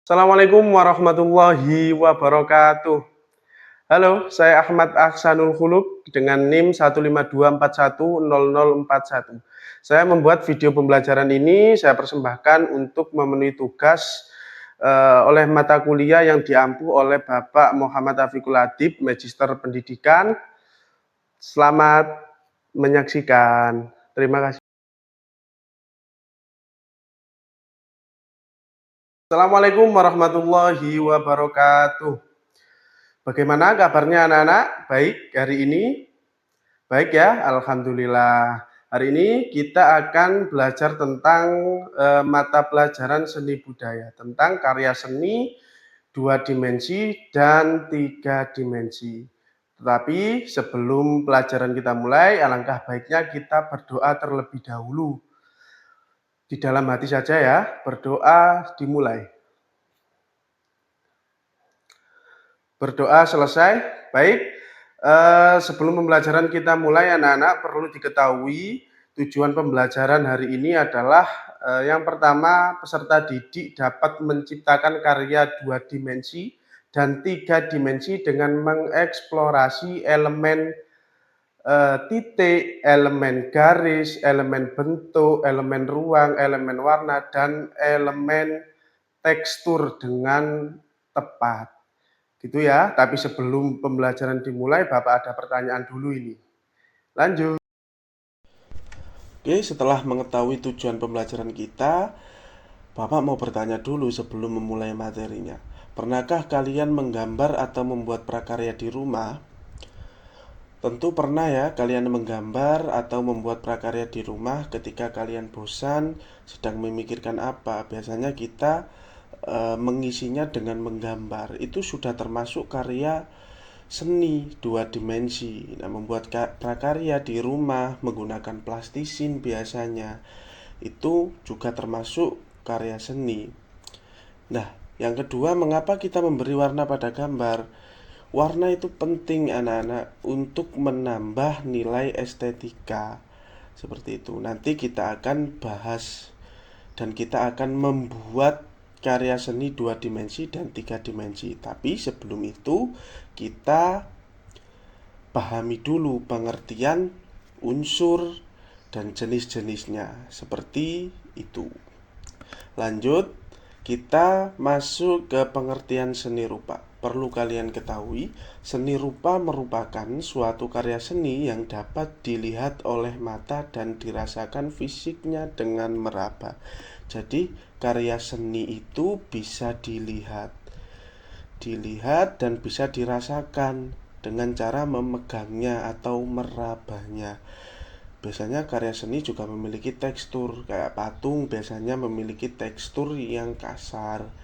Assalamualaikum warahmatullahi wabarakatuh. Halo, saya Ahmad Ahsanul Khuluq dengan NIM 152410041. Saya membuat video pembelajaran ini saya persembahkan untuk memenuhi tugas oleh mata kuliah yang diampu oleh Bapak Muhammad Afiqul Adib, Magister Pendidikan. Selamat menyaksikan. Terima kasih. Assalamualaikum warahmatullahi wabarakatuh. Bagaimana kabarnya anak-anak? Baik hari ini? Baik ya, alhamdulillah. Hari ini kita akan belajar tentang mata pelajaran seni budaya, tentang karya seni 2 dimensi dan 3 dimensi. Tetapi sebelum pelajaran kita mulai, alangkah baiknya kita berdoa terlebih dahulu. Di dalam hati saja ya, berdoa dimulai. Berdoa selesai. Baik, sebelum pembelajaran kita mulai, anak-anak perlu diketahui tujuan pembelajaran hari ini adalah yang pertama, peserta didik dapat menciptakan karya 2 dimensi dan 3 dimensi dengan mengeksplorasi elemen titik, elemen garis, elemen bentuk, elemen ruang, elemen warna, dan elemen tekstur dengan tepat. Gitu ya, tapi sebelum pembelajaran dimulai, Bapak ada pertanyaan dulu ini. Lanjut. Oke, setelah mengetahui tujuan pembelajaran kita, Bapak mau bertanya dulu sebelum memulai materinya. Pernahkah kalian menggambar atau membuat prakarya di rumah? Tentu pernah ya kalian menggambar atau membuat prakarya di rumah ketika kalian bosan, sedang memikirkan apa. Biasanya kita mengisinya dengan menggambar. Itu sudah termasuk karya seni 2 dimensi. Nah, membuat prakarya di rumah menggunakan plastisin biasanya itu juga termasuk karya seni. Nah, yang kedua, mengapa kita memberi warna pada gambar? Warna itu penting anak-anak untuk menambah nilai estetika. Seperti itu. Nanti kita akan bahas dan kita akan membuat karya seni 2 dimensi dan 3 dimensi. Tapi sebelum itu kita pahami dulu pengertian unsur dan jenis-jenisnya. Seperti itu. Lanjut, kita masuk ke pengertian seni rupa. Perlu kalian ketahui, seni rupa merupakan suatu karya seni yang dapat dilihat oleh mata dan dirasakan fisiknya dengan meraba. Jadi, karya seni itu bisa dilihat dan bisa dirasakan dengan cara memegangnya atau merabanya. Biasanya karya seni juga memiliki tekstur. Kayak patung biasanya memiliki tekstur yang kasar.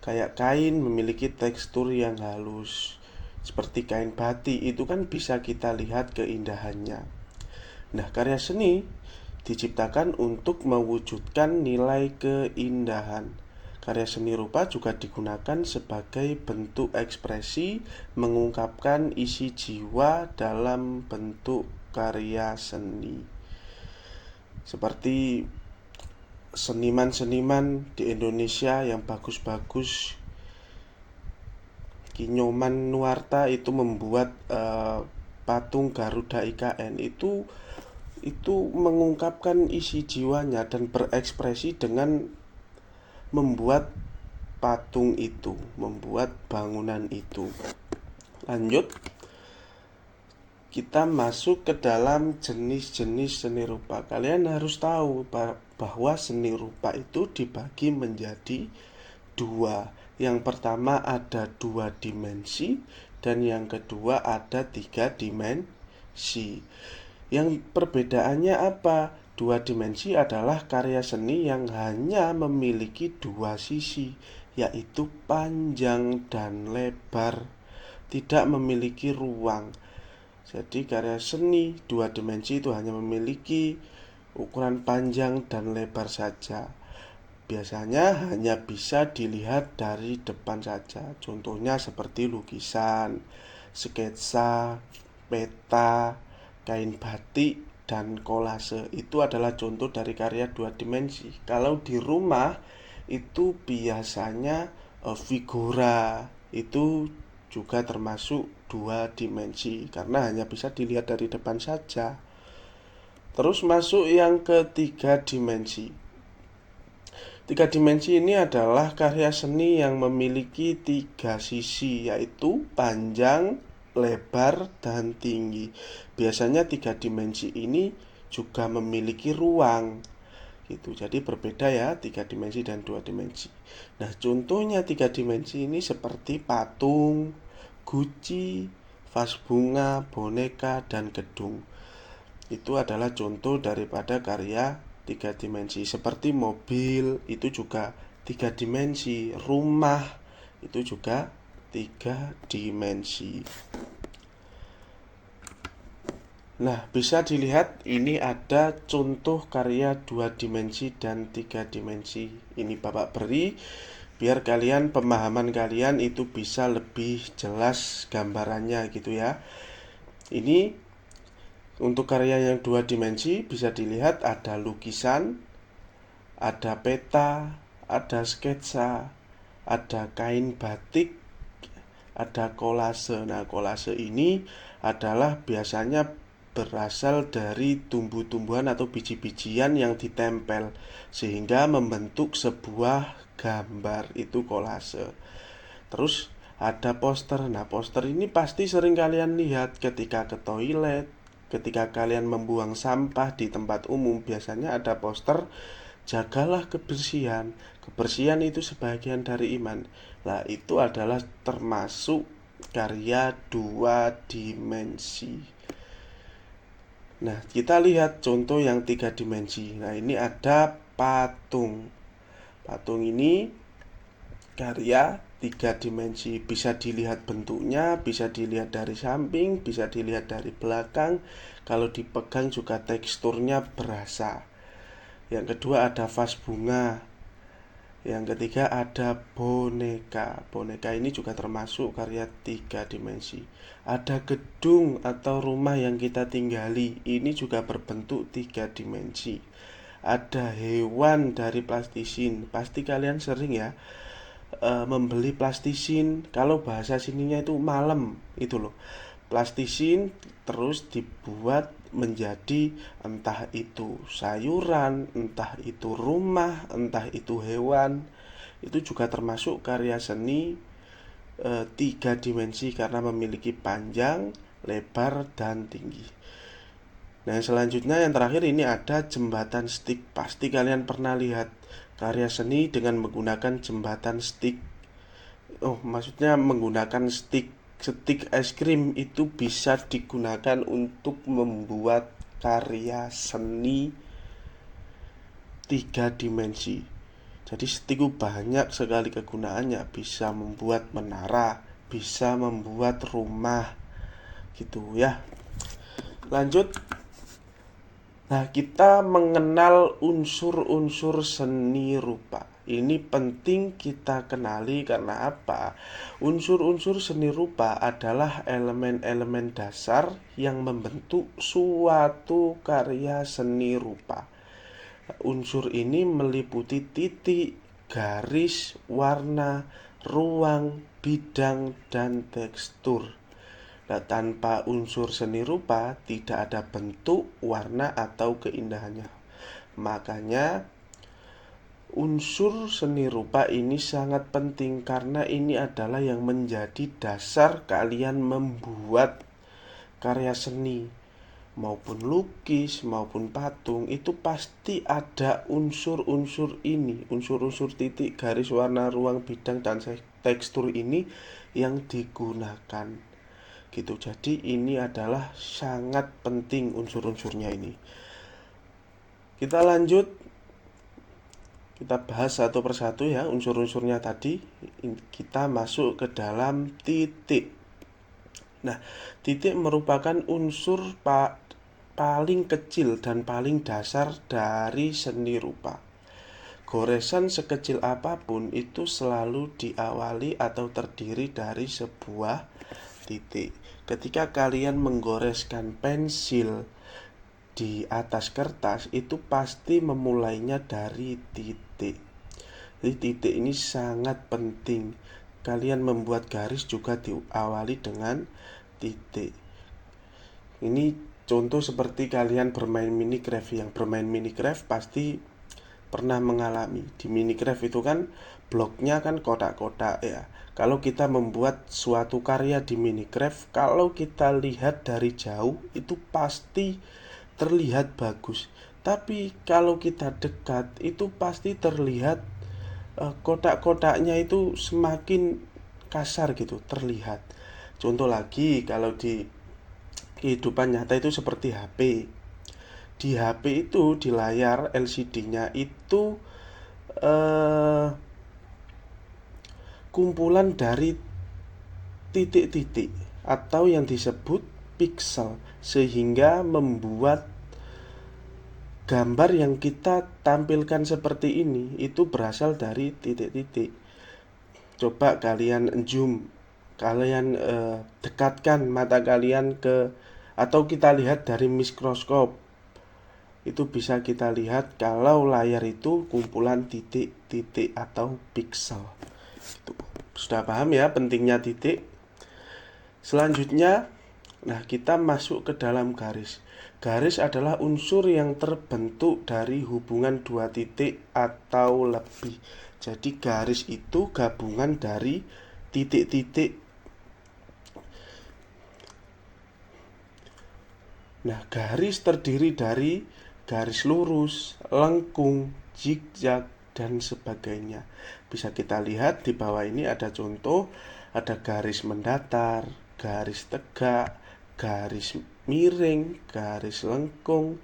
Kayak kain memiliki tekstur yang halus. Seperti kain batik itu kan bisa kita lihat keindahannya. Nah, karya seni diciptakan untuk mewujudkan nilai keindahan. Karya seni rupa juga digunakan sebagai bentuk ekspresi mengungkapkan isi jiwa dalam bentuk karya seni. Seperti seniman-seniman di Indonesia yang bagus-bagus, Kinyoman Nuarta itu membuat patung Garuda IKN itu mengungkapkan isi jiwanya dan berekspresi dengan membuat patung itu, membuat bangunan itu. Lanjut, kita masuk ke dalam jenis-jenis seni rupa. Kalian harus tahu bahwa seni rupa itu dibagi menjadi dua. Yang pertama ada 2 dimensi dan yang kedua ada 3 dimensi. Yang perbedaannya apa? 2 dimensi adalah karya seni yang hanya memiliki 2 sisi, yaitu panjang dan lebar, tidak memiliki ruang. Jadi karya seni 2 dimensi itu hanya memiliki ukuran panjang dan lebar saja. Biasanya hanya bisa dilihat dari depan saja. Contohnya seperti lukisan, sketsa, peta, kain batik, dan kolase. Itu adalah contoh dari karya 2 dimensi. Kalau di rumah itu biasanya figura itu juga termasuk 2 dimensi karena hanya bisa dilihat dari depan saja. Terus masuk yang ke 3 dimensi. 3 dimensi ini adalah karya seni yang memiliki 3 sisi, yaitu panjang, lebar, dan tinggi. Biasanya 3 dimensi ini juga memiliki ruang gitu. Jadi berbeda ya 3 dimensi dan 2 dimensi. Nah, contohnya 3 dimensi ini seperti patung, guci, vas bunga, boneka, dan gedung. Itu adalah contoh daripada karya 3 dimensi. Seperti mobil itu juga 3 dimensi, rumah itu juga 3 dimensi. Nah, bisa dilihat ini ada contoh karya 2 dimensi dan 3 dimensi. Ini Bapak beri biar kalian, pemahaman kalian itu bisa lebih jelas gambarannya gitu ya. Ini untuk karya yang 2 dimensi bisa dilihat ada lukisan, ada peta, ada sketsa, ada kain batik, ada kolase. Nah, kolase ini adalah biasanya berasal dari tumbuh-tumbuhan atau biji-bijian yang ditempel sehingga membentuk sebuah gambar, itu kolase. Terus ada poster. Nah, poster ini pasti sering kalian lihat ketika ke toilet, ketika kalian membuang sampah di tempat umum, biasanya ada poster, jagalah kebersihan. Kebersihan itu sebagian dari iman. Nah, itu adalah termasuk karya 2 dimensi. Nah, kita lihat contoh yang 3 dimensi. Nah, ini ada patung. Patung ini karya 3 dimensi. Bisa dilihat bentuknya, bisa dilihat dari samping, bisa dilihat dari belakang. Kalau dipegang juga teksturnya berasa. Yang kedua ada vas bunga. Yang ketiga ada boneka. Boneka ini juga termasuk karya 3 dimensi. Ada gedung atau rumah yang kita tinggali. Ini juga berbentuk 3 dimensi. Ada hewan dari plastisin. Pasti kalian sering ya membeli plastisin. Kalau bahasa sininya itu malam itu loh. Plastisin terus dibuat menjadi entah itu sayuran, entah itu rumah, entah itu hewan. Itu juga termasuk karya seni 3 dimensi karena memiliki panjang, lebar, dan tinggi. Nah, selanjutnya yang terakhir ini ada jembatan stik. Pasti kalian pernah lihat karya seni dengan menggunakan jembatan stik. Oh, maksudnya menggunakan stik es krim itu bisa digunakan untuk membuat karya seni 3 dimensi. Jadi stik itu banyak sekali kegunaannya. Bisa membuat menara, bisa membuat rumah gitu ya. Lanjut. Nah, kita mengenal unsur-unsur seni rupa. Ini penting kita kenali karena apa? Unsur-unsur seni rupa adalah elemen-elemen dasar yang membentuk suatu karya seni rupa. Unsur ini meliputi titik, garis, warna, ruang, bidang, dan tekstur. Nah, tanpa unsur seni rupa tidak ada bentuk, warna, atau keindahannya. Makanya unsur seni rupa ini sangat penting karena ini adalah yang menjadi dasar kalian membuat karya seni. Maupun lukis, maupun patung, itu pasti ada unsur-unsur ini. Unsur-unsur titik, garis, warna, ruang, bidang, dan tekstur ini yang digunakan gitu. Jadi ini adalah sangat penting unsur-unsurnya ini. Kita lanjut, kita bahas satu persatu ya unsur-unsurnya tadi. Kita masuk ke dalam titik. Nah, titik merupakan unsur paling kecil dan paling dasar dari seni rupa. Goresan sekecil apapun itu selalu diawali atau terdiri dari sebuah titik. Ketika kalian menggoreskan pensil di atas kertas, itu pasti memulainya dari titik. Jadi titik ini sangat penting. Kalian membuat garis juga diawali dengan titik. Ini contoh seperti kalian bermain Minecraft. Yang bermain Minecraft pasti pernah mengalami. Di Minecraft itu kan bloknya kan kotak-kotak ya. Kalau kita membuat suatu karya di Minecraft, kalau kita lihat dari jauh itu pasti terlihat bagus. Tapi kalau kita dekat itu pasti terlihat kotak-kotaknya itu semakin kasar gitu terlihat. Contoh lagi, kalau di kehidupan nyata itu seperti HP. Di HP itu di layar LCD-nya itu eh, kumpulan dari titik-titik atau yang disebut pixel, sehingga membuat gambar yang kita tampilkan seperti ini itu berasal dari titik-titik. Coba kalian zoom, kalian dekatkan mata kalian ke, atau kita lihat dari mikroskop, itu bisa kita lihat kalau layar itu kumpulan titik-titik atau pixel. Itu. Sudah paham ya pentingnya titik? Selanjutnya, nah kita masuk ke dalam garis. Garis adalah unsur yang terbentuk dari hubungan dua titik atau lebih. Jadi garis itu gabungan dari titik-titik. Nah, garis terdiri dari garis lurus, lengkung, zigzag, dan sebagainya. Bisa kita lihat di bawah ini ada contoh, ada garis mendatar, garis tegak, garis miring, garis lengkung,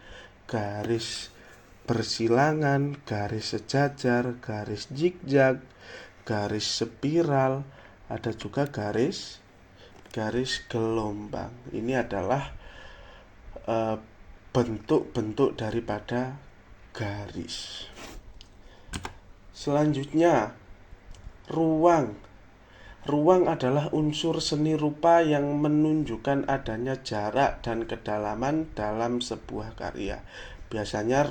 garis bersilangan, garis sejajar, garis zigzag, garis spiral, ada juga garis gelombang. Ini adalah bentuk-bentuk daripada garis. Selanjutnya, ruang. Ruang adalah unsur seni rupa yang menunjukkan adanya jarak dan kedalaman dalam sebuah karya. Biasanya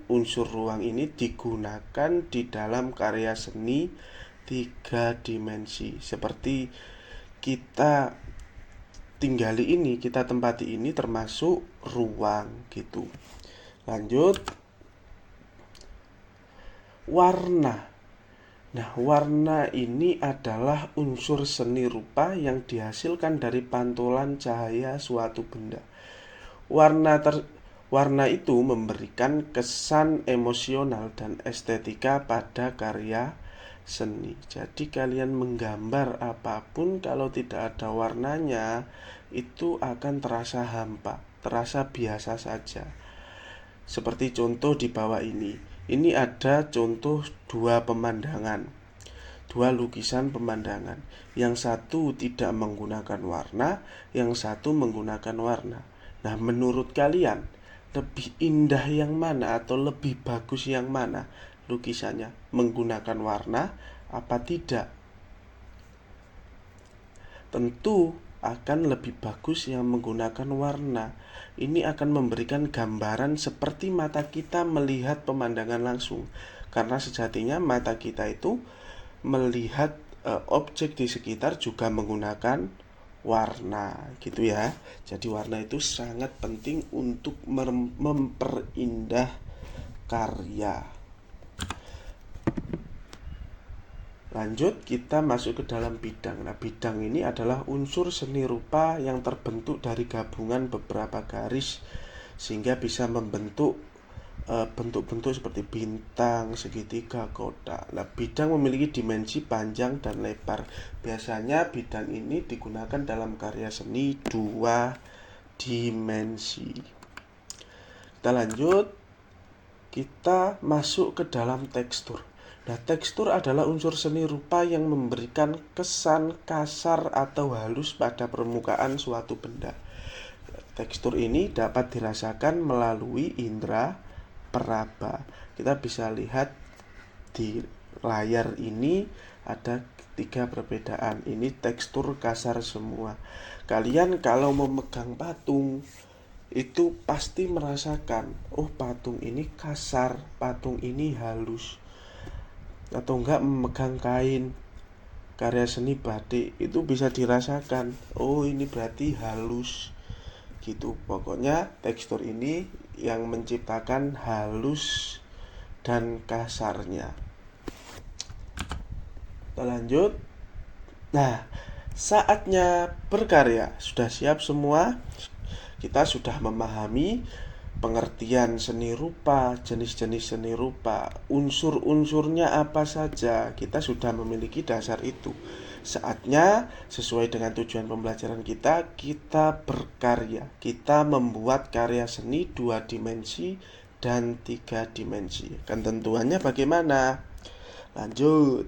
unsur ruang ini digunakan di dalam karya seni 3 dimensi. Seperti kita kita tempati ini termasuk ruang gitu. Lanjut, warna. Nah, warna ini adalah unsur seni rupa yang dihasilkan dari pantulan cahaya suatu benda. Warna itu memberikan kesan emosional dan estetika pada karya seni. Jadi kalian menggambar apapun kalau tidak ada warnanya itu akan terasa hampa, terasa biasa saja. Seperti contoh di bawah ini. Ini ada contoh dua lukisan pemandangan. Yang satu tidak menggunakan warna, yang satu menggunakan warna. Nah, menurut kalian lebih indah yang mana atau lebih bagus yang mana lukisannya? Menggunakan warna apa tidak? Tentu akan lebih bagus yang menggunakan warna. Ini akan memberikan gambaran seperti mata kita melihat pemandangan langsung. Karena sejatinya mata kita itu melihat objek di sekitar juga menggunakan warna, gitu ya. Jadi warna itu sangat penting untuk memperindah karya. Lanjut, kita masuk ke dalam bidang. Nah, bidang ini adalah unsur seni rupa yang terbentuk dari gabungan beberapa garis sehingga bisa membentuk bentuk-bentuk seperti bintang, segitiga, kotak. Nah, bidang memiliki dimensi panjang dan lebar. Biasanya bidang ini digunakan dalam karya seni 2 dimensi. Kita lanjut, kita masuk ke dalam tekstur. Nah, tekstur adalah unsur seni rupa yang memberikan kesan kasar atau halus pada permukaan suatu benda. Tekstur ini dapat dirasakan melalui indera peraba. Kita bisa lihat di layar ini ada 3 perbedaan. Ini tekstur kasar semua. Kalian kalau memegang patung itu pasti merasakan, oh patung ini kasar, patung ini halus. atau enggak memegang kain karya seni batik, itu bisa dirasakan, oh ini berarti halus gitu. Pokoknya tekstur ini yang menciptakan halus dan kasarnya. Kita lanjut. Nah, saatnya berkarya. Sudah siap semua? Kita sudah memahami pengertian seni rupa, jenis-jenis seni rupa, unsur-unsurnya apa saja. Kita sudah memiliki dasar itu. Saatnya sesuai dengan tujuan pembelajaran kita berkarya. Kita membuat karya seni 2 dimensi dan 3 dimensi. Ketentuannya bagaimana? Lanjut.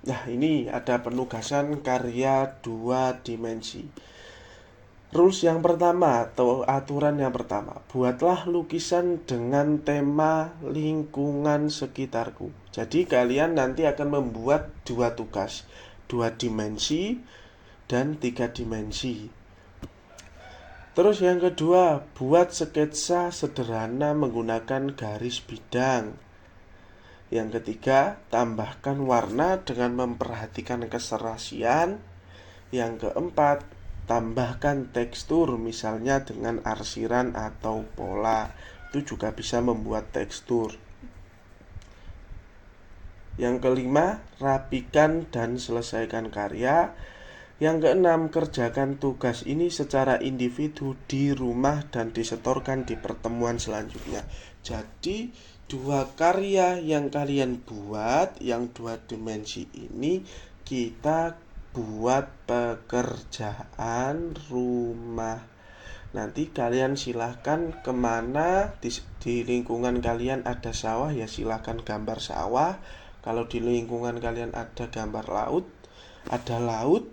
Nah, ini ada penugasan karya 2 dimensi. Rules yang pertama atau aturan yang pertama, buatlah lukisan dengan tema lingkungan sekitarku. Jadi kalian nanti akan membuat 2 tugas, 2 dimensi dan 3 dimensi. Terus yang kedua, buat sketsa sederhana menggunakan garis bidang. Yang ketiga, tambahkan warna dengan memperhatikan keserasian. Yang keempat, tambahkan tekstur, misalnya dengan arsiran atau pola. Itu juga bisa membuat tekstur. Yang kelima, rapikan dan selesaikan karya. Yang keenam, kerjakan tugas ini secara individu di rumah dan disetorkan di pertemuan selanjutnya. Jadi 2 karya yang kalian buat, yang 2 dimensi ini, kita buat pekerjaan rumah. Nanti kalian silahkan kemana, di lingkungan kalian ada sawah ya silahkan gambar sawah. Kalau di lingkungan kalian ada gambar laut, ada laut,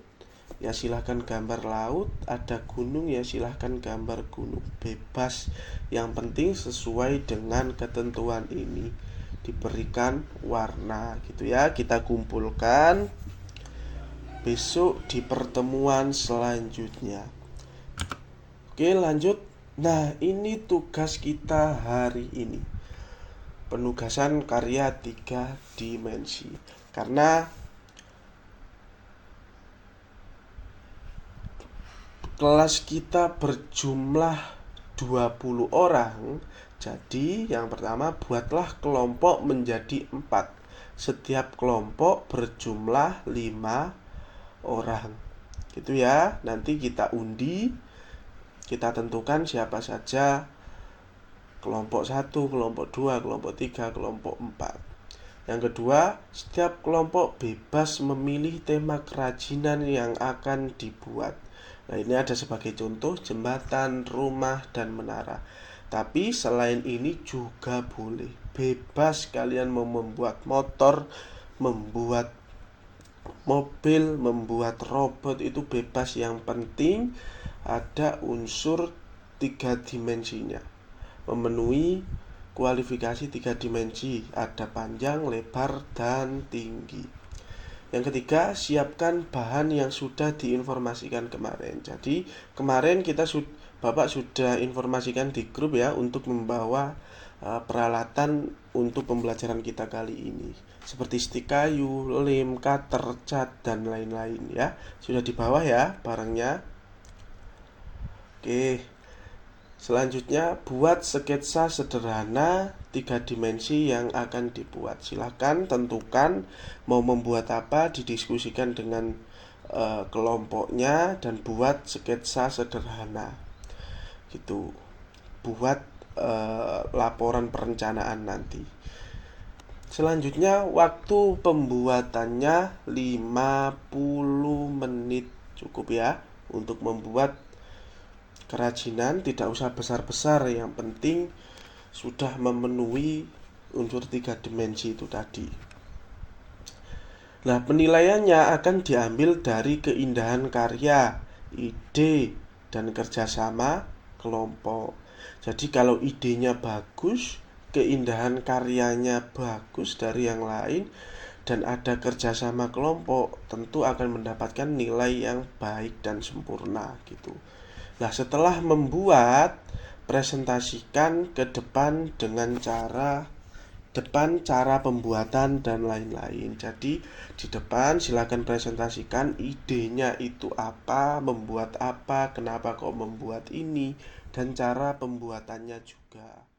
ya silahkan gambar laut. Ada gunung, ya silahkan gambar gunung. Bebas, yang penting sesuai dengan ketentuan ini, diberikan warna gitu ya. Kita kumpulkan besok di pertemuan selanjutnya. Oke, lanjut. Nah, ini tugas kita hari ini, penugasan karya 3 dimensi. Karena kelas kita berjumlah 20 orang, jadi yang pertama buatlah kelompok menjadi 4. Setiap kelompok berjumlah 5 orang. Gitu ya. Nanti kita undi, kita tentukan siapa saja kelompok 1, kelompok 2, kelompok 3, kelompok 4. Yang kedua, setiap kelompok bebas memilih tema kerajinan yang akan dibuat. Nah, ini ada sebagai contoh jembatan, rumah, dan menara. Tapi selain ini juga boleh, bebas kalian mau membuat motor, membuat mobil, membuat robot, itu bebas. Yang penting ada unsur 3 dimensinya, memenuhi kualifikasi 3 dimensi, ada panjang, lebar, dan tinggi. Yang ketiga, siapkan bahan yang sudah diinformasikan kemarin. Jadi kemarin Bapak sudah informasikan di grup ya, untuk membawa peralatan untuk pembelajaran kita kali ini, seperti stik kayu, lem, cutter, cat, dan lain-lain ya. Sudah di bawah ya barangnya. Oke. Selanjutnya, buat sketsa sederhana 3 dimensi yang akan dibuat. Silahkan tentukan mau membuat apa, didiskusikan dengan kelompoknya, dan buat sketsa sederhana gitu. Buat laporan perencanaan nanti. Selanjutnya, waktu pembuatannya 50 menit cukup ya untuk membuat kerajinan. Tidak usah besar-besar, yang penting sudah memenuhi unsur 3 dimensi itu tadi. Nah, penilaiannya akan diambil dari keindahan karya, ide, dan kerjasama kelompok. Jadi kalau idenya bagus, keindahan karyanya bagus dari yang lain, dan ada kerjasama kelompok, tentu akan mendapatkan nilai yang baik dan sempurna gitu. Nah, setelah membuat, presentasikan ke depan dengan cara depan cara pembuatan dan lain-lain. Jadi di depan silakan presentasikan idenya itu apa, membuat apa, kenapa kok membuat ini, dan cara pembuatannya juga.